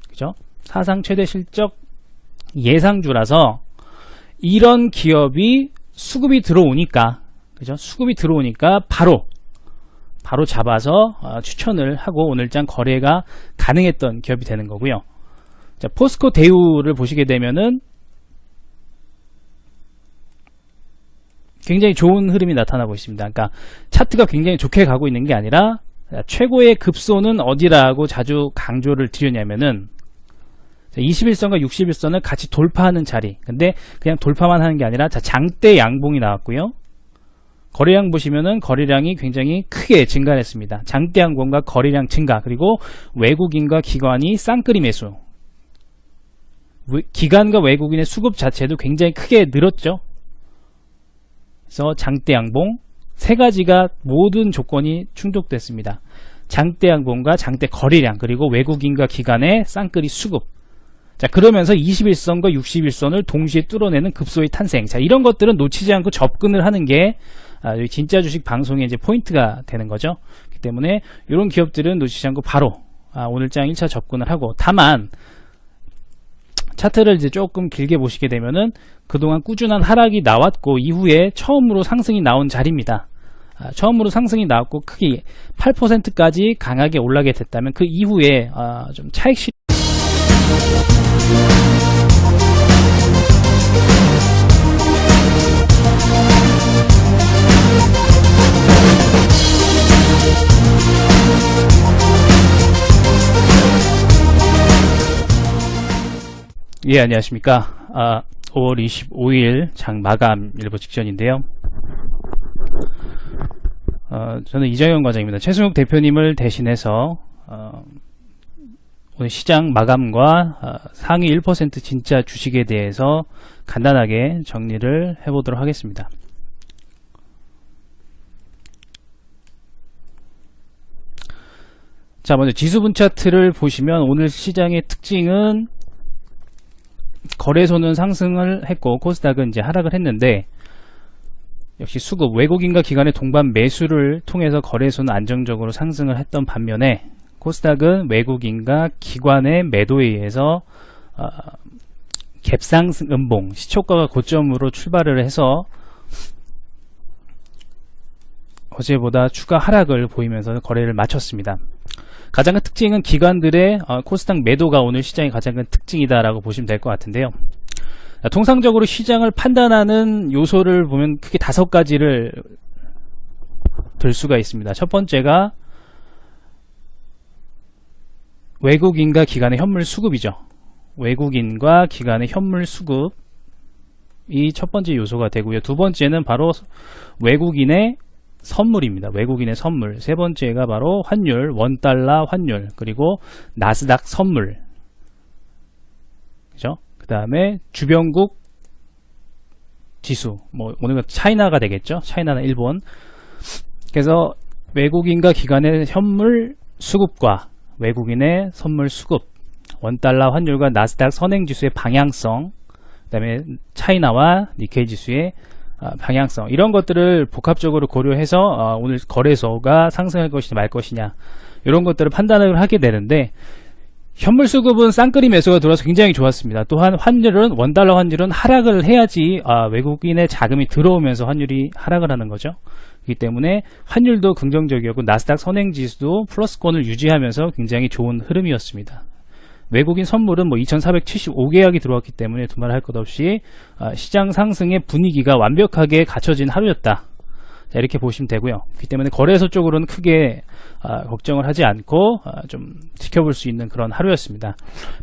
그죠? 사상 최대 실적 예상주라서 이런 기업이 수급이 들어오니까, 그죠? 수급이 들어오니까 바로 잡아서 추천을 하고 오늘장 거래가 가능했던 기업이 되는 거고요. 자, 포스코 대우를 보시게 되면은 굉장히 좋은 흐름이 나타나고 있습니다. 그러니까 차트가 굉장히 좋게 가고 있는 게 아니라, 최고의 급소는 어디라고 자주 강조를 드렸냐면은 21선과 61선을 같이 돌파하는 자리. 근데 그냥 돌파만 하는 게 아니라, 자, 장대 양봉이 나왔고요. 거래량 보시면은 거래량이 굉장히 크게 증가했습니다. 장대 양봉과 거래량 증가, 그리고 외국인과 기관이 쌍끌이 매수, 기관과 외국인의 수급 자체도 굉장히 크게 늘었죠. 그래서 장대 양봉 세 가지가 모든 조건이 충족됐습니다. 장대 양봉과 장대 거래량, 그리고 외국인과 기관의 쌍끌이 수급. 자, 그러면서 21선과 61선을 동시에 뚫어내는 급소의 탄생. 자, 이런 것들은 놓치지 않고 접근을 하는 게 여기 진짜 주식 방송의 이제 포인트가 되는 거죠. 그렇기 때문에 이런 기업들은 놓치지 않고 바로 오늘장 1차 접근을 하고, 다만 차트를 이제 조금 길게 보시게 되면은 그동안 꾸준한 하락이 나왔고 이후에 처음으로 상승이 나온 자리입니다. 처음으로 상승이 나왔고 크게 8%까지 강하게 올라게 됐다면 그 이후에 좀 차익 실 예, 안녕하십니까. 5월 25일 장 마감 일부 직전인데요. 저는 이정현 과장입니다. 최승욱 대표님을 대신해서 오늘 시장 마감과 상위 1% 진짜 주식에 대해서 간단하게 정리를 해보도록 하겠습니다. 자, 먼저 지수분 차트를 보시면 오늘 시장의 특징은 거래소는 상승을 했고 코스닥은 이제 하락을 했는데, 역시 수급, 외국인과 기관의 동반 매수를 통해서 거래소는 안정적으로 상승을 했던 반면에 코스닥은 외국인과 기관의 매도에 의해서 갭상승 음봉, 시초가가 고점으로 출발을 해서 어제보다 추가 하락을 보이면서 거래를 마쳤습니다. 가장 큰 특징은 기관들의 코스닥 매도가 오늘 시장의 가장 큰 특징이다라고 보시면 될 것 같은데요. 통상적으로 시장을 판단하는 요소를 보면 크게 5가지를 들 수가 있습니다. 첫 번째가 외국인과 기관의 현물 수급이죠. 외국인과 기관의 현물 수급이 첫 번째 요소가 되고요. 두 번째는 바로 외국인의 선물입니다. 외국인의 선물. 세 번째가 바로 환율, 원달러 환율, 그리고 나스닥 선물. 그죠? 그 다음에 주변국 지수. 오늘은 차이나가 되겠죠? 차이나나 일본. 그래서 외국인과 기관의 현물 수급과 외국인의 선물 수급, 원달러 환율과 나스닥 선행지수의 방향성, 그 다음에 차이나와 니케이 지수의 방향성, 이런 것들을 복합적으로 고려해서 오늘 거래소가 상승할 것이냐 말 것이냐 이런 것들을 판단을 하게 되는데, 현물 수급은 쌍끌이 매수가 들어와서 굉장히 좋았습니다. 또한 환율은, 원달러 환율은 하락을 해야지 외국인의 자금이 들어오면서 환율이 하락을 하는 거죠. 그렇기 때문에 환율도 긍정적이었고 나스닥 선행지수도 플러스권을 유지하면서 굉장히 좋은 흐름이었습니다. 외국인 선물은 2475계약이 들어왔기 때문에 두말 할 것 없이 시장 상승의 분위기가 완벽하게 갖춰진 하루였다. 자, 이렇게 보시면 되고요. 그렇기 때문에 거래소 쪽으로는 크게 걱정을 하지 않고 좀 지켜볼 수 있는 그런 하루였습니다.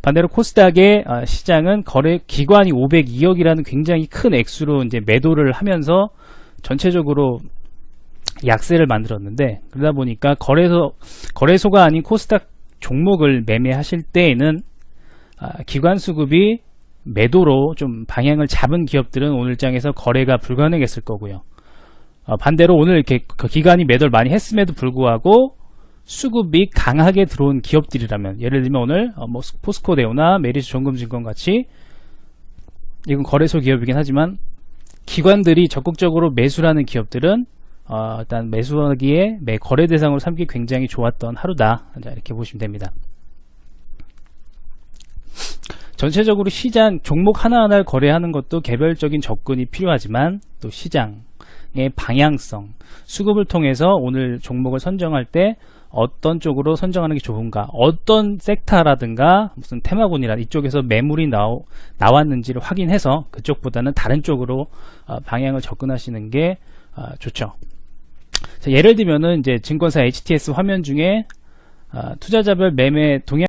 반대로 코스닥의 시장은 거래 기관이 502억이라는 굉장히 큰 액수로 이제 매도를 하면서 전체적으로 약세를 만들었는데, 그러다 보니까 거래소가 아닌 코스닥 종목을 매매하실 때에는 기관 수급이 매도로 좀 방향을 잡은 기업들은 오늘장에서 거래가 불가능했을 거고요. 반대로 오늘 이렇게 기관이 매도를 많이 했음에도 불구하고 수급이 강하게 들어온 기업들이라면, 예를 들면 오늘 포스코대우나 메리츠 종금증권 같이, 이건 거래소 기업이긴 하지만 기관들이 적극적으로 매수라는 기업들은 일단 매수하기에 거래 대상으로 삼기 굉장히 좋았던 하루다. 자, 이렇게 보시면 됩니다. 전체적으로 시장 종목 하나하나를 거래하는 것도 개별적인 접근이 필요하지만, 또 시장의 방향성, 수급을 통해서 오늘 종목을 선정할 때 어떤 쪽으로 선정하는 게 좋은가, 어떤 섹터라든가 무슨 테마군이라 이쪽에서 매물이 나왔는지를 확인해서 그쪽보다는 다른 쪽으로 방향을 접근하시는 게 좋죠. 자, 예를 들면은 이제 증권사 HTS 화면 중에 투자자별 매매 동향